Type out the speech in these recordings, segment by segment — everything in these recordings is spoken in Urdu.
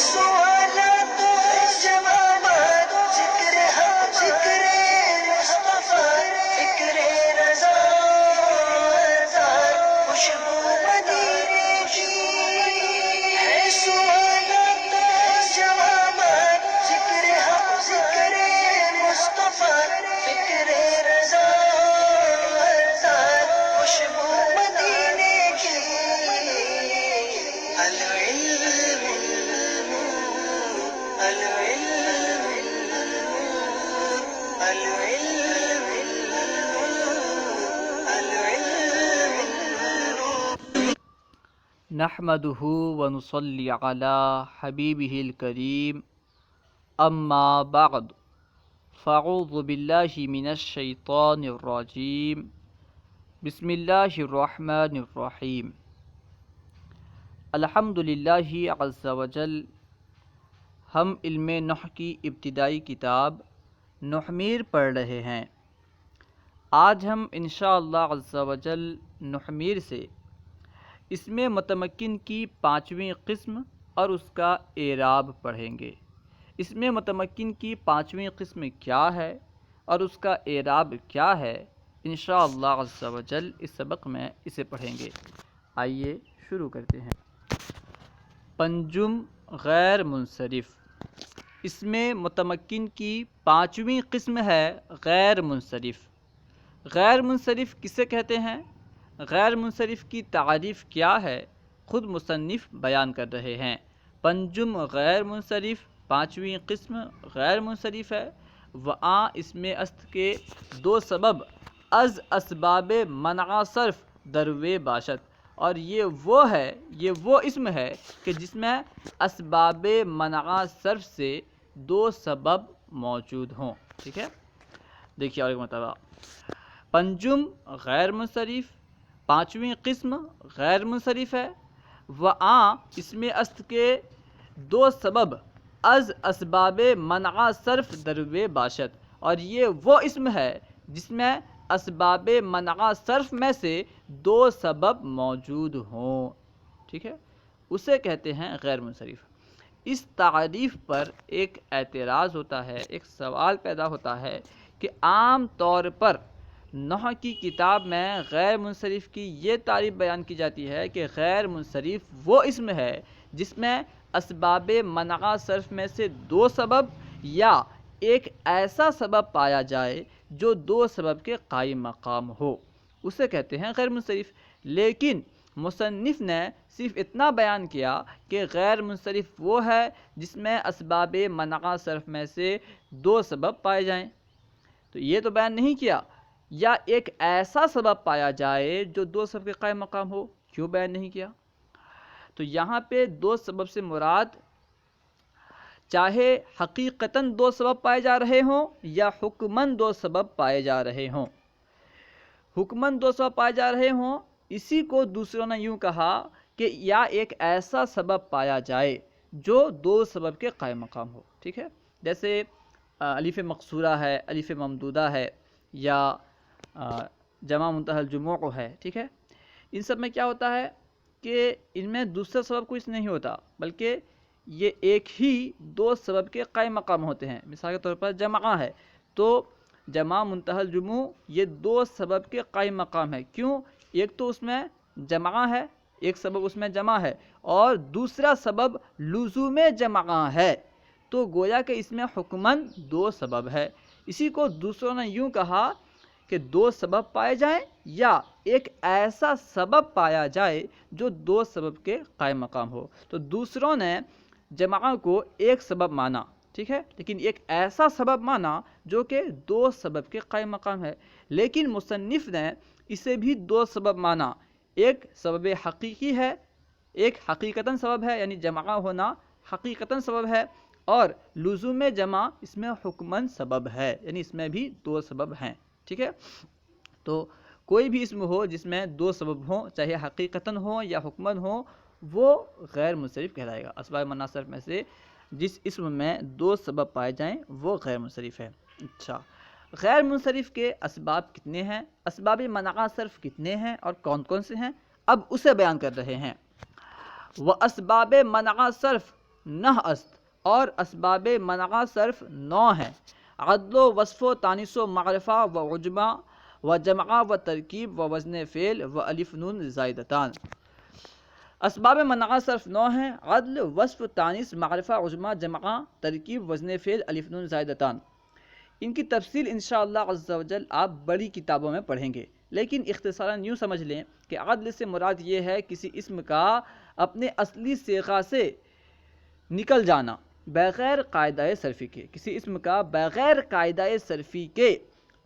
سوالات جوابات ذکر حق ذکر مصطفیٰ فکر رضا خوشبو مدینے کی ہے سوالات جوابات ذکر حق ذکر مصطفیٰ فکر رضا خوشبو مدینے کی العلم العلم العلم العلم نحمده ونصلي على حبيبه الكريم أما بعد فأعوذ بالله من الشيطان الرجيم بسم الله الرحمن الرحيم الحمد للہ عز وجل۔ ہم علم نحو کی ابتدائی کتاب نحمیر پڑھ رہے ہیں۔ آج ہم انشاءاللہ عز وجل نحمیر سے اسم متمکن کی 5ویں قسم اور اس کا اعراب پڑھیں گے۔ اسم متمکن کی 5ویں قسم کیا ہے اور اس کا اعراب کیا ہے، انشاءاللہ عز وجل اس سبق میں اسے پڑھیں گے۔ آئیے شروع کرتے ہیں۔ پنجم غیر منصرف۔ اسم متمکن کی 5ویں قسم ہے غیر منصرف۔ غیر منصرف کسے کہتے ہیں؟ غیر منصرف کی تعریف کیا ہے، خود مصنف بیان کر رہے ہیں۔ پنجم غیر منصرف، 5ویں قسم غیر منصرف ہے۔ وآں اسم است کے 2 سبب از اسباب منع صرف دروے باشد، اور یہ وہ اسم ہے کہ جس میں اسباب منع صرف سے 2 سبب موجود ہوں۔ ٹھیک ہے، دیکھیے اور ایک مرتبہ۔ پنجم غیر منصرف، 5ویں قسم غیر منصرف ہے۔ وآں اسم است کے 2 سبب از اسباب منع صرف دروے باشد، اور یہ وہ اسم ہے جس میں اسباب منع صرف میں سے 2 سبب موجود ہوں۔ ٹھیک ہے، اسے کہتے ہیں غیر منصرف۔ اس تعریف پر ایک اعتراض ہوتا ہے، ایک سوال پیدا ہوتا ہے کہ عام طور پر نحو کی کتاب میں غیر منصرف کی یہ تعریف بیان کی جاتی ہے کہ غیر منصرف وہ اسم ہے جس میں اسباب منع صرف میں سے 2 سبب یا ایک ایسا سبب پایا جائے جو 2 سبب کے قائم مقام ہو، اسے کہتے ہیں غیر منصرف۔ لیکن مصنف نے صرف اتنا بیان کیا کہ غیر منصرف وہ ہے جس میں اسباب منع صرف میں سے 2 سبب پائے جائیں، تو یہ تو بیان نہیں کیا، یا ایک ایسا سبب پایا جائے جو 2 سبب کے قائم مقام ہو، کیوں بیان نہیں کیا؟ تو یہاں پہ 2 سبب سے مراد چاہے حقیقتاً 2 سبب پائے جا رہے ہوں یا حکماً 2 سبب پائے جا رہے ہوں۔ حکماً 2 سبب پائے جا رہے ہوں، اسی کو دوسروں نے یوں کہا کہ یا ایک ایسا سبب پایا جائے جو 2 سبب کے قائم مقام ہو۔ ٹھیک ہے، جیسے الف مقصورہ ہے، الف ممدودہ ہے، یا جمع منتہی الجموع ہے۔ ٹھیک ہے، ان سب میں کیا ہوتا ہے کہ ان میں دوسرا سبب کچھ نہیں ہوتا، بلکہ یہ ایک ہی 2 سبب کے قائم مقام ہوتے ہیں۔ مثال کے طور پر جمع ہے تو جمع منتہی الجموع یہ 2 سبب کے قائم مقام ہے۔ کیوں؟ ایک تو اس میں جمع ہے، ایک سبب اس میں جمع ہے، اور دوسرا سبب لزوم جمع ہے، تو گویا کہ اس میں حکماً 2 سبب ہے۔ اسی کو دوسروں نے یوں کہا کہ 2 سبب پائے جائیں یا ایک ایسا سبب پایا جائے جو 2 سبب کے قائم مقام ہو، تو دوسروں نے جمع کو ایک سبب مانا، ٹھیک ہے، لیکن ایک ایسا سبب مانا جو کہ 2 سبب کے قائم مقام ہے۔ لیکن مصنف نے اسے بھی 2 سبب مانا، ایک سبب حقیقی ہے، ایک حقیقتاً سبب ہے، یعنی جمع ہونا حقیقتاً سبب ہے، اور لزوم جمع اس میں حکماً سبب ہے، یعنی اس میں بھی 2 سبب ہیں۔ ٹھیک ہے، تو کوئی بھی اسم ہو جس میں 2 سبب ہوں، چاہے حقیقتاً ہو یا حکماً ہو، وہ غیر منصرف کہلائے گا۔ اسباب منع صرف میں سے جس اسم میں 2 سبب پائے جائیں وہ غیر منصرف ہے۔ اچھا، غیر منصرف کے اسباب کتنے ہیں، اسباب منع صرف کتنے ہیں اور کون کون سے ہیں، اب اسے بیان کر رہے ہیں۔ وَأَسْبَابِ مَنْعَ صَرْف نہ است اور اسباب منع صرف 9 ہیں، عدل و وصف و تانیث و معرفہ و عجمہ و جمع و ترکیب و وزن فعل و الف نون زائدتان۔ اسباب منع صرف 9 ہیں، عدل، وصف، تانیث، معرفہ، عجمہ، جمع، ترکیب، وزن فعل، الف نون زائدتان۔ ان کی تفصیل انشاءاللہ عز و جل آپ بڑی کتابوں میں پڑھیں گے، لیکن اختصاراً یوں سمجھ لیں کہ عدل سے مراد یہ ہے کسی اسم کا اپنے اصلی صیغہ سے نکل جانا بغیر قاعدہ صرفی کے، کسی اسم کا بغیر قاعدہ صرفی کے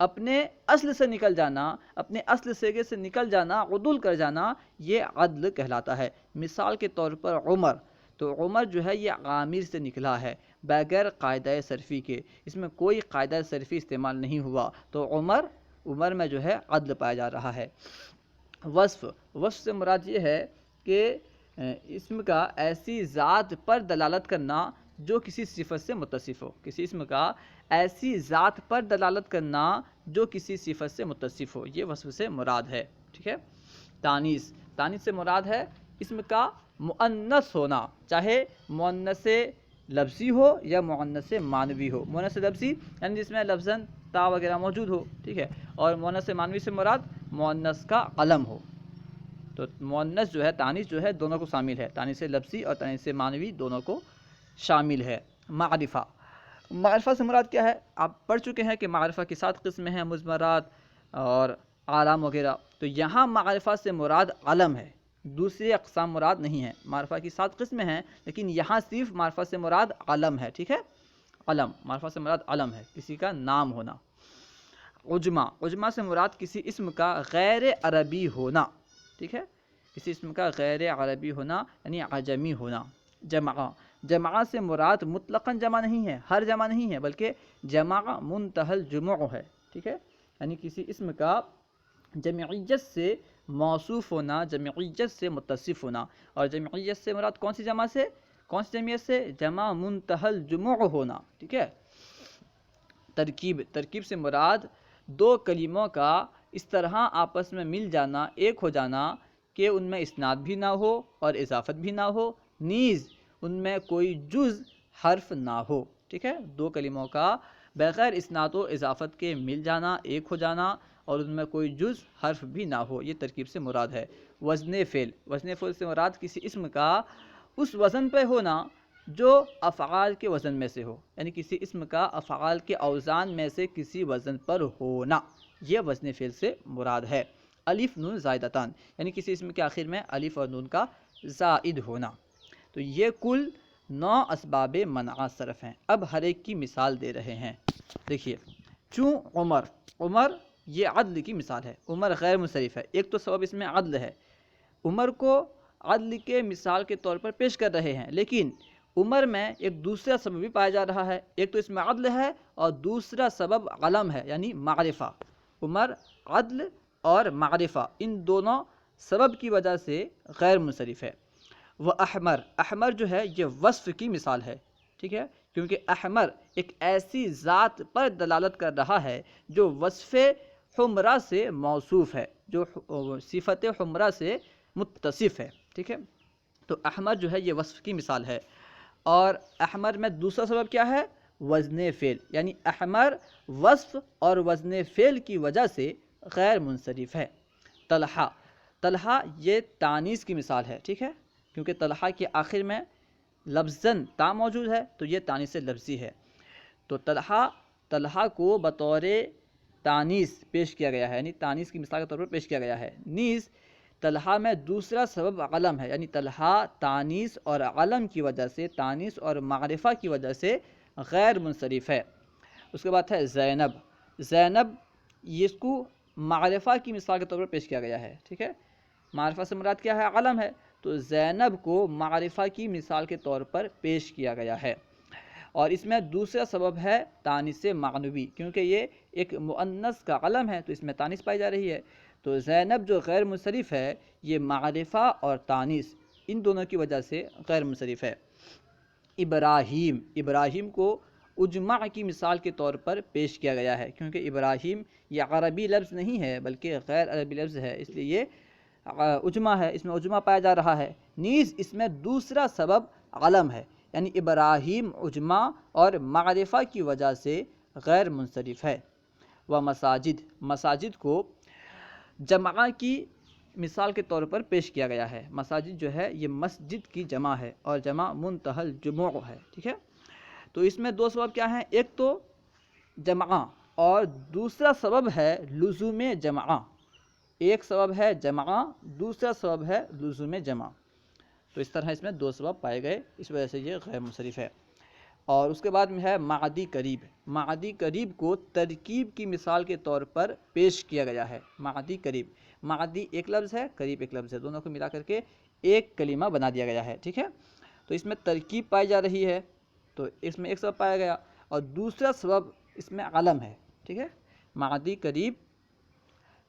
اپنے اصل سے نکل جانا، اپنے اصل صیغے سے نکل جانا، عدول کر جانا، یہ عدل کہلاتا ہے۔ مثال کے طور پر عمر، تو عمر جو ہے یہ عامر سے نکلا ہے بغیر قاعدہ صرفی کے، اس میں کوئی قاعدہ صرفی استعمال نہیں ہوا، تو عمر میں جو ہے عدل پایا جا رہا ہے۔ وصف سے مراد یہ ہے کہ اسم کا ایسی ذات پر دلالت کرنا جو کسی صفت سے متصف ہو، کسی اسم کا ایسی ذات پر دلالت کرنا جو کسی صفت سے متصف ہو، یہ وصف سے مراد ہے، ٹھیک ہے۔ تانیث سے مراد ہے اسم کا مؤنث ہونا، چاہے مؤنث لفظی ہو یا مؤنث معنوی ہو۔ مؤنث لفظی یعنی جس میں لفظاً تا وغیرہ موجود ہو، ٹھیک ہے، اور مؤنث معنوی سے مراد مؤنث کا علم ہو۔ تو مؤنث جو ہے، تانیث جو ہے دونوں کو شامل ہے، تانیث لفظی اور تانیث معنوی دونوں کو شامل ہے۔ معرفہ سے مراد کیا ہے؟ آپ پڑھ چکے ہیں کہ معرفہ کی 7 قسمیں ہیں، مضمرات اور اعلام وغیرہ، تو یہاں معرفہ سے مراد علم ہے، دوسری اقسام مراد نہیں ہے۔ معرفہ کی 7 قسمیں ہیں لیکن یہاں صرف معرفہ سے مراد علم ہے، ٹھیک ہے، علم، معرفہ سے مراد علم ہے، کسی کا نام ہونا۔ عجمہ سے مراد کسی اسم کا غیر عربی ہونا، ٹھیک ہے، کسی اسم کا غیر عربی ہونا یعنی عجمی ہونا۔ جمع سے مراد مطلقاً جمع نہیں ہے، ہر جمع نہیں ہے، بلکہ جمع منتہی الجموع ہے، ٹھیک ہے، یعنی کسی اسم کا جمعیت سے موصوف ہونا، جمعیت سے متصف ہونا، اور جمعیت سے مراد کون سی جمعیت سے؟ جمع منتہی الجموع ہونا، ٹھیک ہے۔ ترکیب سے مراد 2 کلموں کا اس طرح آپس میں مل جانا، ایک ہو جانا کہ ان میں اسناد بھی نہ ہو اور اضافت بھی نہ ہو، نیز ان میں کوئی جز حرف نہ ہو، ٹھیک ہے، 2 کلموں کا بغیر اسناد و اضافت کے مل جانا، ایک ہو جانا، اور ان میں کوئی جز حرف بھی نہ ہو، یہ ترکیب سے مراد ہے۔ وزن فعل سے مراد کسی اسم کا اس وزن پہ ہونا جو افعال کے وزن میں سے ہو، یعنی کسی اسم کا افعال کے اوزان میں سے کسی وزن پر ہونا، یہ وزن فعل سے مراد ہے۔ الف نون زائدتان یعنی کسی اسم کے آخر میں الف اور نون کا زائد ہونا۔ تو یہ کل 9 اسباب منع صرف ہیں۔ اب ہر ایک کی مثال دے رہے ہیں۔ دیکھیے، چوں عمر یہ عدل کی مثال ہے، عمر غیر منصرف ہے، ایک تو سبب اس میں عدل ہے، عمر کو عدل کے مثال کے طور پر پیش کر رہے ہیں، لیکن عمر میں ایک دوسرا سبب بھی پایا جا رہا ہے، ایک تو اس میں عدل ہے اور دوسرا سبب علم ہے یعنی معرفہ۔ عمر عدل اور معرفہ ان دونوں سبب کی وجہ سے غیر منصرف ہے۔ وہ احمر جو ہے یہ وصف کی مثال ہے، ٹھیک ہے، کیونکہ احمر ایک ایسی ذات پر دلالت کر رہا ہے جو وصف حمرہ سے موصوف ہے، جو صفت حمرہ سے متصف ہے، ٹھیک ہے، تو احمر جو ہے یہ وصف کی مثال ہے۔ اور احمر میں دوسرا سبب کیا ہے؟ وزن فعل، یعنی احمر وصف اور وزن فعل کی وجہ سے غیر منصرف ہے۔ طلحہ یہ تانیث کی مثال ہے، ٹھیک ہے، کیونکہ طلحہ کے آخر میں لفظاً تا موجود ہے تو یہ تانیث لفظی ہے، تو طلحہ کو بطور تانیث پیش کیا گیا ہے، یعنی تانیث کی مثال کے طور پر پیش کیا گیا ہے۔ نیز طلحہ میں دوسرا سبب علم ہے، یعنی طلحہ تانیث اور علم کی وجہ سے، تانیث اور معرفہ کی وجہ سے غیر منصرف ہے۔ اس کے بعد ہے زینب، اس کو معرفہ کی مثال کے طور پر پیش کیا گیا ہے، ٹھیک ہے، معرفہ سے مراد کیا ہے؟ علم ہے، تو زینب کو معرفہ کی مثال کے طور پر پیش کیا گیا ہے۔ اور اس میں دوسرا سبب ہے تانیث معنوی، کیونکہ یہ ایک مؤنث کا علم ہے تو اس میں تانیث پائی جا رہی ہے، تو زینب جو غیر منصرف ہے یہ معرفہ اور تانیث ان دونوں کی وجہ سے غیر منصرف ہے۔ ابراہیم کو اجمع کی مثال کے طور پر پیش کیا گیا ہے، کیونکہ ابراہیم یہ عربی لفظ نہیں ہے بلکہ غیر عربی لفظ ہے، اس لیے یہ اجمع ہے، اس میں اجمع پایا جا رہا ہے۔ نیز اس میں دوسرا سبب علم ہے، یعنی ابراہیم عجمہ اور معرفہ کی وجہ سے غیر منصرف ہے۔ و مساجد، مساجد کو جمع کی مثال کے طور پر پیش کیا گیا ہے۔ مساجد جو ہے یہ مسجد کی جمع ہے اور جمع منتہی الجموع ہے، ٹھیک ہے۔ تو اس میں دو سبب کیا ہیں، ایک تو جمع اور دوسرا سبب ہے لزوم جمع۔ ایک سبب ہے جمع، دوسرا سبب ہے لزوم جمع۔ تو اس طرح اس میں دو سبب پائے گئے، اس وجہ سے یہ غیر منصرف ہے۔ اور اس کے بعد میں ہے معدی قریب۔ معدی قریب کو ترکیب کی مثال کے طور پر پیش کیا گیا ہے۔ معدی قریب، معدی ایک لفظ ہے، قریب ایک لفظ ہے، دونوں کو ملا کر کے ایک کلمہ بنا دیا گیا ہے، ٹھیک ہے۔ تو اس میں ترکیب پائی جا رہی ہے، تو اس میں ایک سبب پایا گیا، اور دوسرا سبب اس میں علم ہے، ٹھیک ہے۔ معدی قریب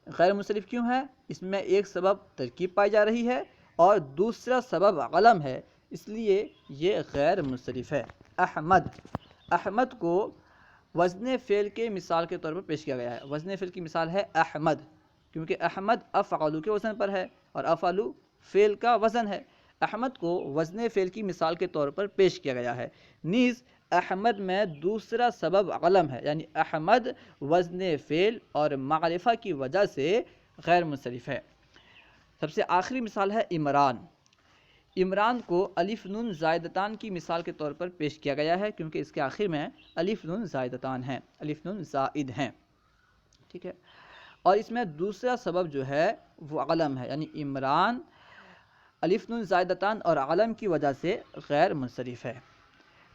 غیر منصرف کیوں ہے؟ اس میں ایک سبب ترکیب پائی جا رہی ہے اور دوسرا سبب علم ہے، اس لیے یہ غیر منصرف ہے۔ احمد، احمد کو وزن فعل کے مثال کے طور پر پیش کیا گیا ہے۔ وزن فعل کی مثال ہے احمد، کیونکہ احمد افعلو کے وزن پر ہے اور افعلو فعل کا وزن ہے۔ احمد کو وزن فعل کی مثال کے طور پر پیش کیا گیا ہے۔ نیز احمد میں دوسرا سبب علم ہے، یعنی احمد وزن فعل اور معرفہ کی وجہ سے غیر منصرف ہے۔ سب سے آخری مثال ہے عمران۔ عمران کو الف نون زائدتان کی مثال کے طور پر پیش کیا گیا ہے، کیونکہ اس کے آخر میں الف نون زائدتان ہیں، الف نون زائد ہیں، ٹھیک ہے۔ اور اس میں دوسرا سبب جو ہے وہ علم ہے، یعنی عمران الف نون زائدتان اور علم کی وجہ سے غیر منصرف ہے۔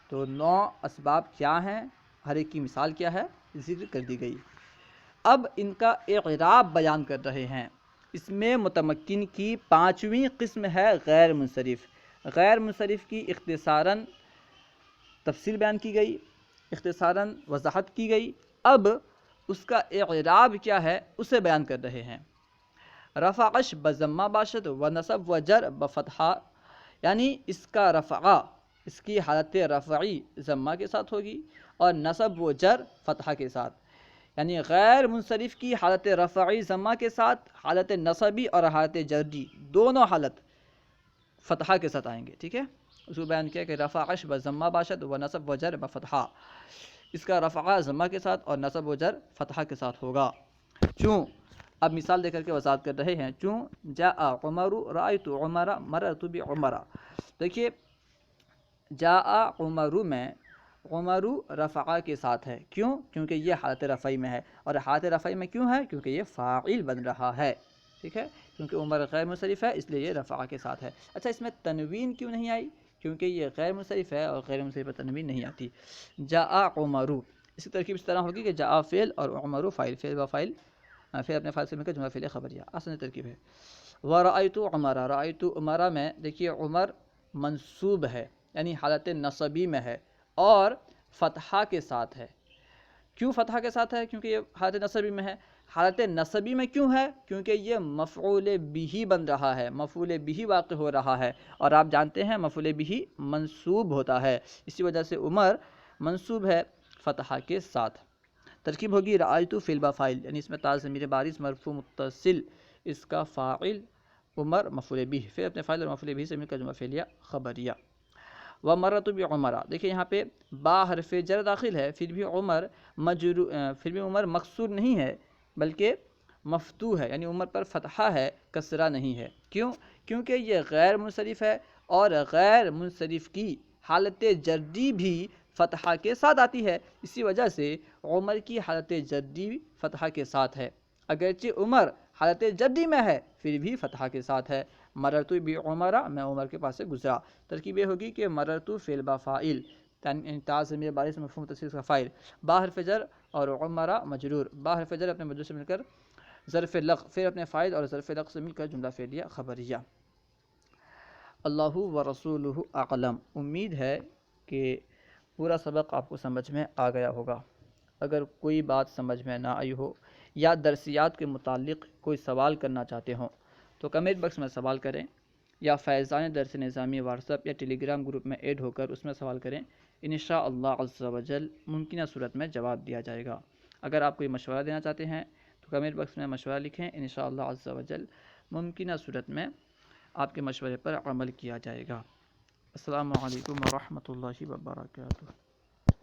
تو 9 اسباب کیا ہیں، ہر ایک کی مثال کیا ہے، ذکر کر دی گئی۔ اب ان کا اعراب بیان کر رہے ہیں۔ اس میں متمکن کی 5ویں قسم ہے غیر منصرف۔ غیر منصرف کی اختصاراً تفصیل بیان کی گئی، اختصاراً وضاحت کی گئی۔ اب اس کا اعراب کیا ہے اسے بیان کر رہے ہیں۔ رفعش بضمہ باشد و نصب و جر بفتحہ، یعنی اس کا رفعہ اس کی حالت رفعی ضمہ کے ساتھ ہوگی اور نصب و جر فتحہ کے ساتھ، یعنی غیر منصرف کی حالت رفعی ضمہ کے ساتھ، حالت نصبی اور حالت جری دونوں حالت فتحہ کے ساتھ آئیں گے، ٹھیک ہے۔ اس کو بیان کیا کہ رفعش بضمہ باشد و نصب و جر بفتحہ، اس کا رفعہ ضمہ کے ساتھ اور نصب و جر فتحہ کے ساتھ ہوگا۔ چوں، اب مثال دے کر کے وضاحت کر رہے ہیں۔ چوں جاء عمر رأیت عمر مررت بعمر، دیکھیے جاء عمر میں عمر رفعہ کے ساتھ ہے، کیوں؟ کیونکہ یہ حالت رفعی میں ہے، اور حالت رفعی میں کیوں ہے؟ کیونکہ یہ فاعل بن رہا ہے، ٹھیک ہے، کیونکہ عمر غیر منصرف ہے اس لیے یہ رفعہ کے ساتھ ہے۔ اچھا، اس میں تنوین کیوں نہیں آئی؟ کیونکہ یہ غیر منصرف ہے اور غیر منصرف پر تنوین نہیں آتی۔ جاء عمر، اس کی ترکیب اس طرح ہوگی کہ جاء فعل اور عمر فاعل، فعل و فاعل پھر اپنے فاعل سے مل کر جملہ فعلیہ خبریہ، آسان ترکیب ہے۔ ورأیت عمر، رأیت عمر میں دیکھیے عمر منصوب ہے، یعنی حالت نصبی میں ہے اور فتحہ کے ساتھ ہے۔ کیوں فتحہ کے ساتھ ہے؟ کیونکہ یہ حالت نصبی میں ہے۔ حالت نصبی میں کیوں ہے؟ کیونکہ یہ مفعول بہ بن رہا ہے، مفعول بہ واقع ہو رہا ہے، اور آپ جانتے ہیں مفعول بہ منصوب ہوتا ہے، اسی وجہ سے عمر منصوب ہے فتحہ کے ساتھ۔ ترکیب ہوگی رأیت فعل با فاعل، یعنی اس میں تا ضمیر بارز مرفوع متصل، اس کا فاعل عمر مفعول بہ، پھر اپنے فاعل اور مفعول بہ سے مل کر جملہ فعلیہ خبریہ۔ ومررت بعمر، دیکھیں یہاں پہ با حرف جر داخل ہے، پھر بھی عمر مکسور نہیں ہے بلکہ مفتوح ہے، یعنی عمر پر فتحہ ہے، کسرہ نہیں ہے۔ کیوں؟ کیونکہ یہ غیر منصرف ہے اور غیر منصرف کی حالت جری بھی فتحہ کے ساتھ آتی ہے، اسی وجہ سے عمر کی حالت جری فتحہ کے ساتھ ہے، اگرچہ عمر حالت جری میں ہے پھر بھی فتحہ کے ساتھ ہے۔ مررت بعمر، میں عمر کے پاس سے گزرا۔ ترکیب یہ ہوگی کہ مررت فعل با فاعل، تا ضمیر بارز مرفوع متصل کا فاعل، با حرف جر اور عمر مجرور، با حرف جر اپنے مجرور سے مل کر ظرف لغ، پھر اپنے فاعل اور ظرف لغ سے مل کر جملہ فعلیہ خبریہ۔ اللہ و رسولہ اعلم، امید ہے کہ پورا سبق آپ کو سمجھ میں آ گیا ہوگا۔ اگر کوئی بات سمجھ میں نہ آئی ہو یا درسیات کے متعلق کوئی سوال کرنا چاہتے ہوں تو کمنٹ باکس میں سوال کریں، یا فیضان درس نظامی واٹس ایپ یا ٹیلی گرام گروپ میں ایڈ ہو کر اس میں سوال کریں، انشاءاللہ عز و جل ممکنہ صورت میں جواب دیا جائے گا۔ اگر آپ کوئی مشورہ دینا چاہتے ہیں تو کمنٹ باکس میں مشورہ لکھیں، انشاءاللہ عز و جل ممکنہ صورت میں آپ کے مشورے پر عمل کیا جائے گا۔ السلام علیکم ورحمۃ اللہ وبرکاتہ۔